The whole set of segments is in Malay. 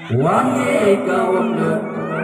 Wahai kaum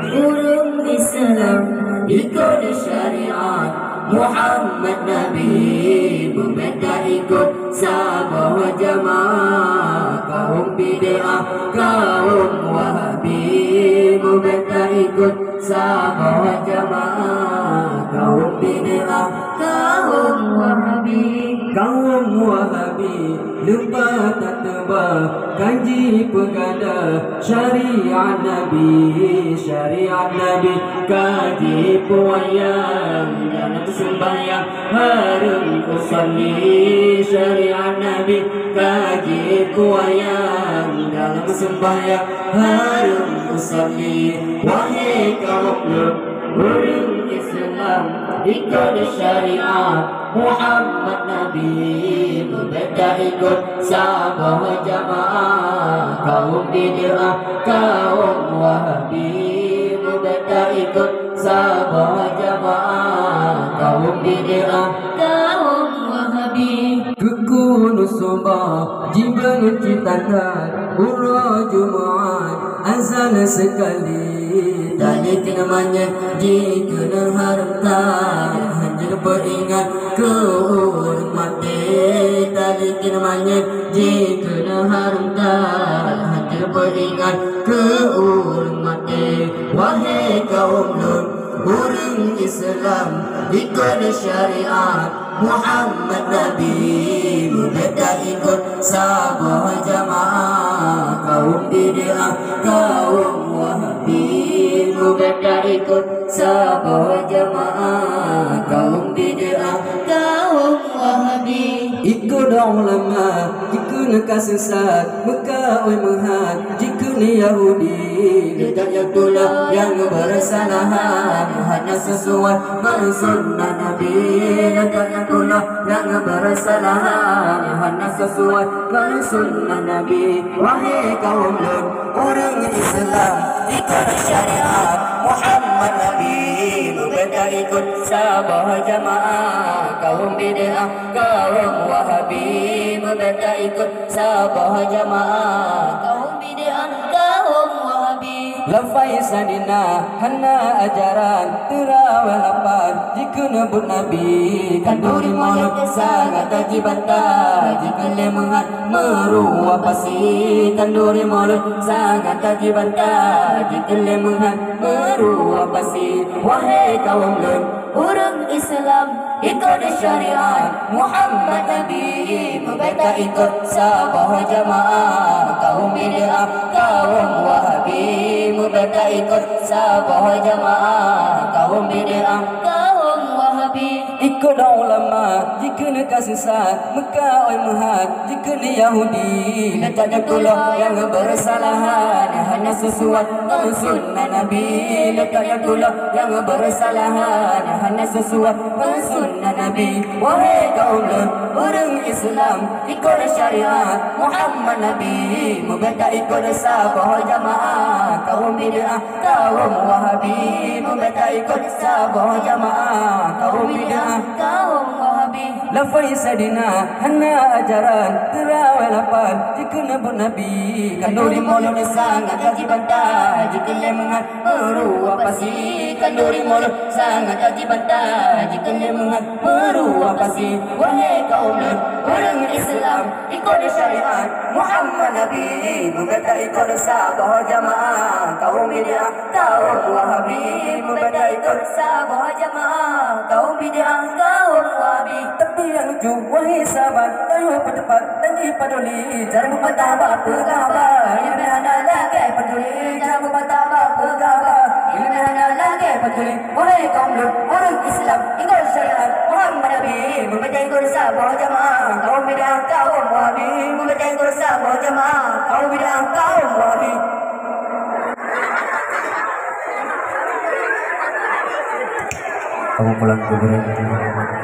urung Islam, ikut syariat Muhammad Nabi, bukan ikut sabah jamaah. Kaum bid'ah, kaum Wahabi, bukan ikut sabah jamaah. Kaum bid'ah, kaum Wahabi, kaum Wahabi lupa tak tebak kaji pegada syariat Nabi, syariat Nabi kaji puayang dalam sembahyang harum usolli. Syariat Nabi kaji puayang dalam sembahyang harum usolli. Wahai kaum urung Islam, ikut syariat Muhammad Nabi, berbeda ikut sabah jamaah. Kaum bid'ah, kaum Wahabi, berbeda ikut sabah jamaah. Kaum bid'ah, kaum Wahabi, kuku nusubah jiban citakan urah Jumaat azan sekali. Tali namanya jika haramkan hancur beringat ke urut mati. Tali namanya jika haramkan hancur beringat ke urut mati. Wahai kaum urung Islam, ikut syariat Muhammad Nabi, berbeda ikut sabah jamaah. Kaum bid'ah, kaum Wahabi, berbeda ikut sabah jamaah. Kaum bid'ah, kaum Wahabi, ikut ulama jika nak sesat Mekah oi menghad jika ni Yahudi. Tidak yang pula yang bersalahan hanya sesuai sunnah Nabi. Tidak yang pula yang bersalahan hanya sesuai sunnah Nabi. Wahai kaum urung Islam, ikut syariat Muhammad Nabi, berbeda ikut sabah jamaah. Kaum bid'ah, kaum Wahabi, berbeda ikut sabah jamaah. Kaum bid'ah, kaum Wahabi, lafai sadina hana ajaran terawih lapan jika nebut Nabi. Kanduri mulut sangat taji bantah jika lemengat meruah pasi. Kanduri mulut sangat taji bantah jika lemengat meruah pasi. Wahai kaum urung Islam, ikut syariat Muhammad Nabi, berbeda ikut sabah jamaah. Kaum bid'ah, kaum Wahabi, berbeda ikut sabah jamaah. Kaum bid'ah, kaum Wahabi, ikut ulama jika nak sesat Mekah oi menghad jika ni Yahudi. Letaknya tulah yang bersalahan hanya sesuai sunnah Nabi. Letaknya tulah yang bersalahan hanya sesuai sunnah Nabi. Wahai kaum urung Islam, ikut syariat Muhammad Nabi, berbeda ikut sabah jamaah. Kaum bid'ah, kaum Wahabi, berbeda ikut sabah jamaah. Kaum bid'ah, kaum Wahabi, lafai sadina hana ajaran terawih lapan jika nebut Nabi. Kanduri mulut sangat gaji bantah jika lemengat meruah pasi. Kanduri mulut sangat gaji bantah jika lemengat meruah pasi. Wahai kaum urung Islam, ikut syariat Muhammad Nabi, berbeda ikut sabah jamaah. Kaum bid'ah, kaum Wahabi, berbeda ikut sabah jamaah. Kaum bid'ah, kaum Wahabi, tapi yang lucu wahai sahabat, tahu cepat dan dipaduli cara membantah bapa kabar. Ini hanya lagi peduli cara membantah bapa kabar. Ini hanya lagi peduli. Wahai kaum urung Islam, ikut syariat Muhammad Nabi, berbeda ikut sabah jamaah. Kaum bid'ah, kaum Wahabi, berbeda ikut sabah jamaah. Kaum bid'ah, kaum Wahabi. Kamu pulang ke